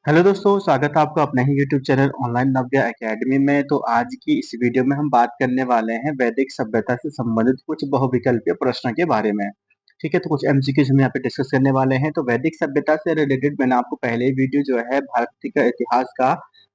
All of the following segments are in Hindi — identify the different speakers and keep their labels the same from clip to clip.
Speaker 1: हेलो दोस्तों, स्वागत है आपका अपने ही यूट्यूब चैनल ऑनलाइन नव्या एकेडमी में। तो आज की इस वीडियो में हम बात करने वाले हैं वैदिक सभ्यता से संबंधित कुछ बहुविकल्पीय प्रश्नों के बारे में। ठीक है, तो कुछ एमसीक्यूज हम यहाँ पे डिस्कस करने वाले हैं। तो वैदिक सभ्यता से रिलेटेड मैंने आपको पहले ही वीडियो जो है भारत का इतिहास का,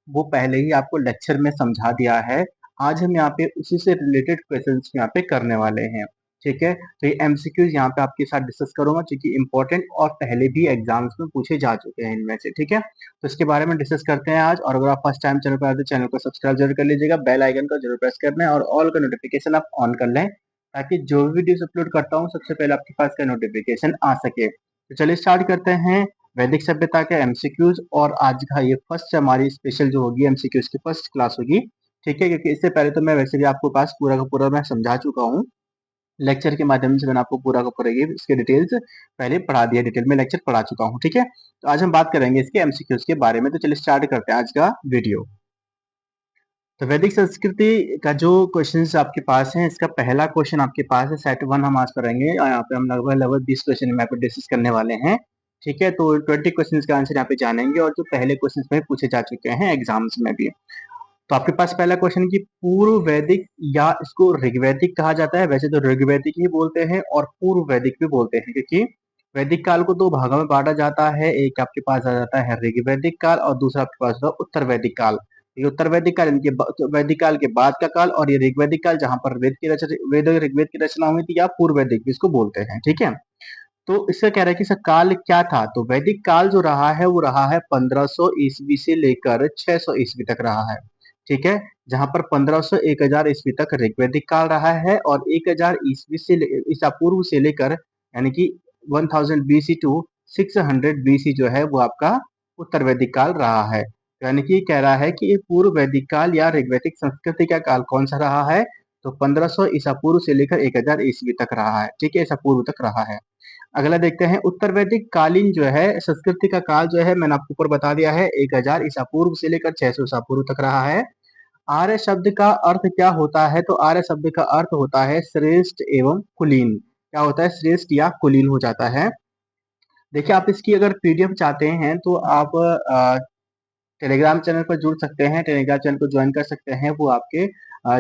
Speaker 1: वो पहले ही आपको लेक्चर में समझा दिया है। आज हम यहाँ पे उसी से रिलेटेड क्वेश्चन यहाँ पे करने वाले हैं। ठीक है, तो ये एमसीक्यूज यहाँ पे आपके साथ डिस्कस करूंगा, क्योंकि इंपॉर्टेंट और पहले भी एग्जाम्स में पूछे जा चुके हैं इनमें से। ठीक है, तो इसके बारे में डिस्कस करते हैं आज। और अगर आप फर्स्ट टाइम चैनल पर आए तो चैनल को सब्सक्राइब जरूर कर लीजिएगा, बेल आइकन को जरूर प्रेस करना है और ऑल का नोटिफिकेशन आप ऑन कर लें, ताकि जो भी वीडियोस अपलोड करता हूँ सबसे पहले आपके पास का नोटिफिकेशन आ सके। तो चलिए स्टार्ट करते हैं वैदिक सभ्यता के एमसीक्यूज। और आज का ये फर्स्ट हमारी स्पेशल जो होगी एमसीक्यूज की फर्स्ट क्लास होगी। ठीक है, क्योंकि इससे पहले तो मैं वैसे भी आपको पास पूरा का पूरा मैं समझा चुका हूँ लेक्चर के माध्यम से। मैंने आपको पूरा का पूरा ये इसके डिटेल्स पहले पढ़ा दिया, डिटेल में लेक्चर पढ़ा चुका हूँ। ठीक है, तो आज हम बात करेंगे इसके एमसीक्यूज के बारे में। तो चलिए स्टार्ट करते हैं आज का वीडियो। तो वैदिक संस्कृति का जो क्वेश्चंस आपके पास है, इसका पहला क्वेश्चन आपके पास है सेट वन हम आज करेंगे, और यहाँ पे हम लगभग 20 क्वेश्चन यहाँ पे डिस्कस करने वाले हैं। ठीक है, तो 20 क्वेश्चन का आंसर यहाँ पे जानेंगे, और जो पहले क्वेश्चन में पूछे जा चुके हैं एग्जाम्स में भी। तो आपके पास पहला क्वेश्चन कि पूर्व वैदिक या इसको ऋग्वैदिक कहा जाता है। वैसे तो ऋग्वैदिक ही बोलते हैं और पूर्व वैदिक भी बोलते हैं, क्योंकि वैदिक काल को दो भागों में बांटा जाता है। एक आपके पास आ जाता है ऋग्वैदिक काल, और दूसरा आपके पास होता है उत्तर वैदिक काल। ये उत्तर वैदिक काल इनके वैदिक काल के बाद का काल, और ये ऋग्वैदिक काल जहां पर वेद और ऋग्वेद की रचना हुई थी, या पूर्व वैदिक भी इसको बोलते हैं। ठीक है, तो इसका कह रहा है कि इसका काल क्या था। तो वैदिक काल जो रहा है वो रहा है 1500 ईस्वी से लेकर 600 ईस्वी तक रहा है। ठीक है, जहां पर 1500 1000 ईस्वी तक ऋग्वैदिक काल रहा है, और 1000 ईस्वी से ईसा पूर्व से लेकर यानी कि 1000 बीसी टू 600 बीसी जो है वो आपका उत्तर वैदिक काल रहा है। यानी कि कह रहा है कि ये पूर्व वैदिक काल या ऋग्वैदिक संस्कृति का काल कौन सा रहा है। तो 1500 ईसा पूर्व से लेकर 1000 ईस्वी तक रहा है। ठीक है, ईसा पूर्व तक रहा है। अगला देखते हैं उत्तर वैदिक कालीन जो है संस्कृति का काल जो है, मैंने आपको ऊपर बता दिया है 1000 ईसा पूर्व से लेकर 600 ईसा पूर्व तक रहा है। आर्य शब्द का अर्थ क्या होता है। तो आर्य शब्द का अर्थ होता है श्रेष्ठ एवं कुलीन। क्या होता है, श्रेष्ठ या कुलीन हो जाता है। देखिए, आप इसकी अगर पीडीएफ चाहते हैं तो आप टेलीग्राम चैनल पर जुड़ सकते हैं, टेलीग्राम चैनल को ज्वाइन कर सकते हैं। वो आपके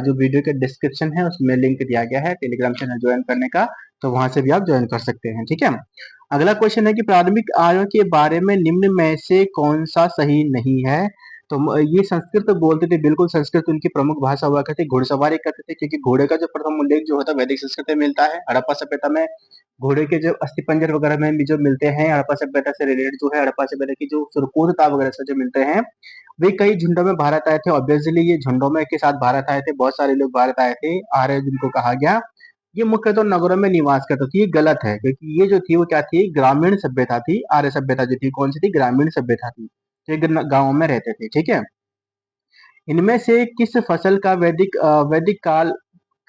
Speaker 1: जो वीडियो के डिस्क्रिप्शन है उसमें लिंक दिया गया है टेलीग्राम चैनल ज्वाइन करने का, तो वहां से भी आप ज्वाइन कर सकते हैं। ठीक है, अगला क्वेश्चन है कि प्रारंभिक आर्यों के बारे में निम्न में से कौन सा सही नहीं है। तो ये संस्कृत बोलते थे, बिल्कुल संस्कृत उनकी प्रमुख भाषा हुआ करती, घुड़सवारी करते थे, क्योंकि घोड़े का जो प्रथम उल्लेख जो होता है वैदिक संस्कृत में मिलता है। हड़प्पा सभ्यता में घोड़े के जो अस्थि पंजर वगैरह में भी जो मिलते हैं, हड़प्पा सभ्यता से रिलेटेड जो है, हड़प्पा सभ्यता की जो सुरकोतता वगैरह से जो मिलते हैं, वे कई झुंडों में भारत आए थे। ऑब्वियसली ये झुंडों में के साथ भारत आए थे, बहुत सारे लोग भारत आए थे, आर्य जिनको कहा गया। ये मुख्यतः तो नगरों में निवास करते थे। ये गलत है, क्योंकि ये जो थी वो क्या थी, ग्रामीण सभ्यता थी। आर्य सभ्यता जो थी कौन सी थी, ग्रामीण सभ्यता थी। तो ये गाँवों में रहते थे। ठीक है, इनमें से किस फसल का वैदिक काल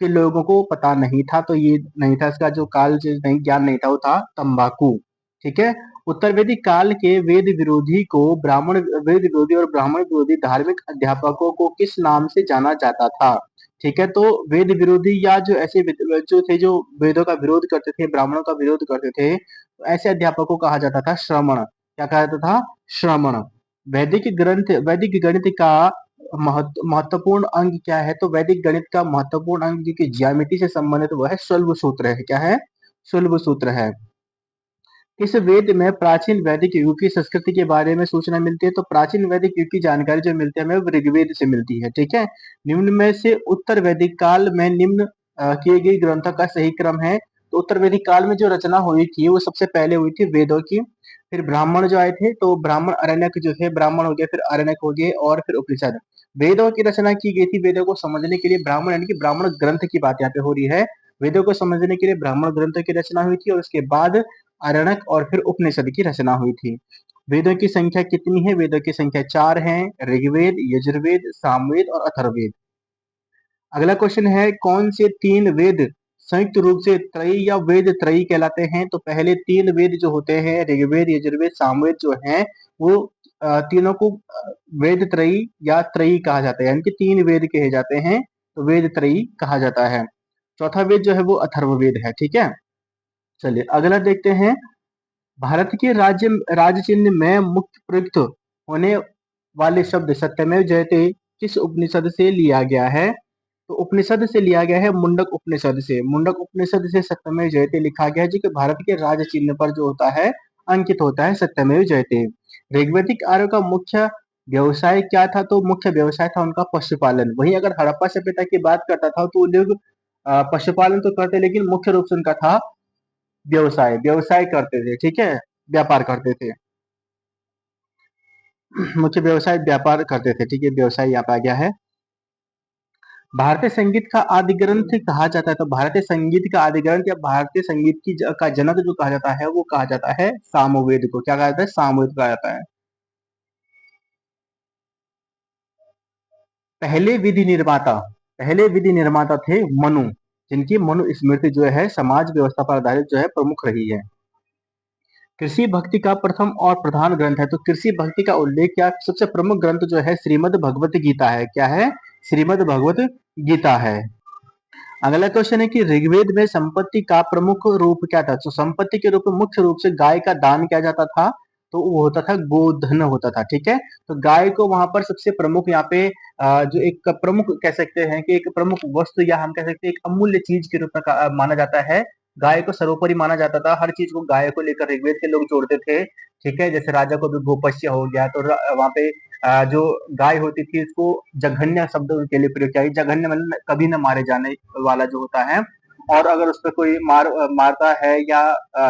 Speaker 1: के लोगों को पता नहीं था। तो ये नहीं था, इसका जो काल जो नहीं ज्ञान नहीं था वो था तंबाकू। ठीक है, उत्तर वैदिक काल के वेद विरोधी और ब्राह्मण विरोधी धार्मिक अध्यापकों को किस नाम से जाना जाता था। ठीक है, तो वेद विरोधी या जो ऐसे जो थे जो वेदों का विरोध करते थे, ब्राह्मणों का विरोध करते थे, तो ऐसे अध्यापकों को कहा जाता था श्रमण। क्या कहा जाता था, श्रमण। वैदिक गणित का महत्वपूर्ण अंग क्या है। तो वैदिक गणित का महत्वपूर्ण अंग जो कि ज्यामिति से संबंधित वो है शल्ब सूत्र है। क्या है, शल्ब सूत्र है। किस वेद में प्राचीन वैदिक युग की संस्कृति के बारे में सूचना मिलती है। तो प्राचीन वैदिक युग की जानकारी जो मिलती है हमें वो ऋग्वेद से मिलती है। ठीक है, निम्न में से उत्तर वैदिक काल में निम्न किए गए ग्रंथों का सही क्रम है। तो उत्तर वैदिक काल में जो रचना हुई थी वो सबसे पहले हुई थी वेदों की, फिर ब्राह्मण जो आए थे, तो ब्राह्मण अरण्यक जो थे, ब्राह्मण हो गए, फिर अरण्यक हो गए, और फिर उपनिषद। वेदों की रचना की गई थी। वेदों को समझने के लिए ब्राह्मण यानी कि ब्राह्मण ग्रंथ की बात यहाँ पे हो रही है। वेदों को समझने के लिए ब्राह्मण ग्रंथ की रचना हुई थी, और उसके बाद आरण्यक और फिर उपनिषद की रचना हुई थी। वेदों की संख्या कितनी है। वेदों की संख्या 4 है, ऋग्वेद, यजुर्वेद, सामवेद और अथर्ववेद। अगला क्वेश्चन है कौन से तीन वेद संयुक्त रूप से त्रयी या वेद त्रयी कहलाते हैं। तो पहले तीन वेद जो होते हैं ऋग्वेद, यजुर्वेद, सामवेद जो हैं, वो तीनों को वेद त्रयी या त्रयी कहा जाता है, यानी कि तीन वेद कहे जाते हैं, तो वेद त्रयी कहा जाता है। चौथा वेद जो है वो अथर्ववेद है। ठीक है, चलिए अगला देखते हैं। भारत के राज्य चिन्ह में मुख्य प्रयुक्त होने वाले शब्द सत्यमेव जयते किस उपनिषद से लिया गया है? तो उपनिषद से लिया गया है मुंडक उपनिषद से। मुंडक उपनिषद से सत्यमेव जयते लिखा गया है, जो कि भारत के राज चिन्ह पर जो होता है अंकित होता है सत्यमेव जयते। ऋग्वैदिक आर्यों का मुख्य व्यवसाय क्या था? तो मुख्य व्यवसाय था उनका पशुपालन। वहीं अगर हड़प्पा सभ्यता की बात करता था तो वो लोग पशुपालन तो करते, लेकिन मुख्य रूप से उनका था व्यवसाय। व्यवसाय करते थे, ठीक है, व्यापार करते थे। मुख्य व्यवसाय व्यापार करते थे, ठीक है, व्यवसाय यहाँ पे आ गया है। भारतीय संगीत का आदि ग्रंथ कहा जाता है, तो भारतीय संगीत का आदि ग्रंथ या भारतीय संगीत की का जनक जो कहा जाता है वो कहा जाता है सामवेद को। क्या कहा जाता है? सामवेद कहा जाता है। पहले विधि निर्माता, पहले विधि निर्माता थे मनु, जिनकी मनु स्मृति जो है समाज व्यवस्था पर आधारित जो है प्रमुख रही है। कृषि भक्ति का प्रथम और प्रधान ग्रंथ है, तो कृषि भक्ति का उल्लेख क्या सबसे प्रमुख ग्रंथ जो है श्रीमद् भगवत गीता है। क्या है? श्रीमद् भगवत गीता है। अगला क्वेश्चन है कि ऋग्वेद में संपत्ति का प्रमुख रूप क्या था? तो संपत्ति के रूप में मुख्य रूप से गाय का दान किया जाता था, तो वो होता था गोधन होता था, ठीक है। तो गाय को वहां पर सबसे प्रमुख यहाँ पे जो एक प्रमुख कह सकते हैं कि एक प्रमुख वस्तु या हम कह सकते हैं एक अमूल्य चीज के रूप में माना जाता है। गाय को सर्वोपरि माना जाता था, हर चीज को गाय को लेकर ऋग्वेद के लोग जोड़ते थे, ठीक है। जैसे राजा को भी गोपश्य हो गया, तो वहां पे जो गाय होती थी उसको जघन्य शब्द उनके लिए प्रयोग किया। जघन्य मतलब कभी न मारे जाने वाला जो होता है, और अगर उस पर कोई मारता है या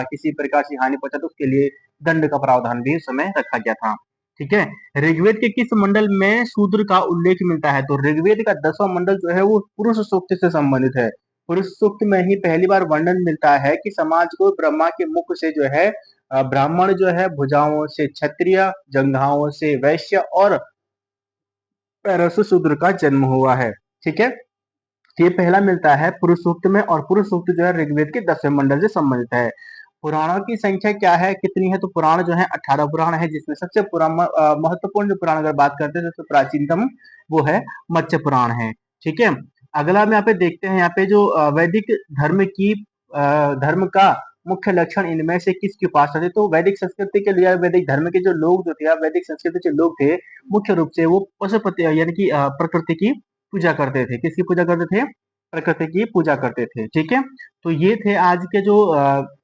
Speaker 1: किसी प्रकार की हानि पहुंचा तो उसके लिए दंड का प्रावधान भी उस समय रखा गया था, ठीक है। ऋग्वेद के किस मंडल में शूद्र का उल्लेख मिलता है? तो ऋग्वेद का 10वां मंडल जो है वो पुरुष सूक्त से संबंधित है। पुरुष सूक्त में ही पहली बार वर्णन मिलता है कि समाज को ब्रह्मा के मुख से जो है ब्राह्मण जो है, भुजाओं से क्षत्रिय, जंघाओं से वैश्य और पैरों से शूद्र का जन्म हुआ है, ठीक है। ये पहला मिलता है पुरुष सूक्त में, और पुरुष सूक्त जो है ऋग्वेद के 10वें मंडल से संबंधित है। पुराणों की संख्या क्या है, कितनी है? तो पुराण जो है 18 पुराण है, जिसमें सबसे महत्वपूर्ण जो पुराण अगर बात करते हैं सबसे प्राचीनतम वो है मत्स्य पुराण है, ठीक है। अगला हम यहाँ पे देखते हैं, यहाँ पे जो वैदिक धर्म की धर्म का मुख्य लक्षण इनमें से किसकी उपासना थे? तो वैदिक संस्कृति के लिए वैदिक धर्म के जो लोग जो थे या वैदिक संस्कृति के लोग थे, मुख्य रूप से वो पशुपति यानी कि प्रकृति की पूजा करते थे। किसकी पूजा करते थे? प्रकृति की पूजा करते थे, ठीक है। तो ये थे आज के जो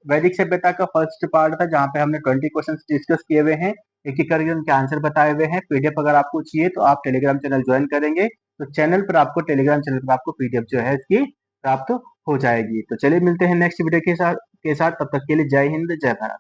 Speaker 1: वैदिक सभ्यता का फर्स्ट पार्ट था, जहाँ पे हमने 20 क्वेश्चंस डिस्कस किए हुए हैं, एक एक करके उनके आंसर बताए हुए हैं। पीडीएफ अगर आपको चाहिए तो आप टेलीग्राम चैनल ज्वाइन करेंगे, तो चैनल पर आपको टेलीग्राम चैनल पर आपको पीडीएफ जो है इसकी प्राप्त हो जाएगी। तो चलिए मिलते हैं नेक्स्ट वीडियो के साथ, तब तक के लिए जय हिंद, जय भारत।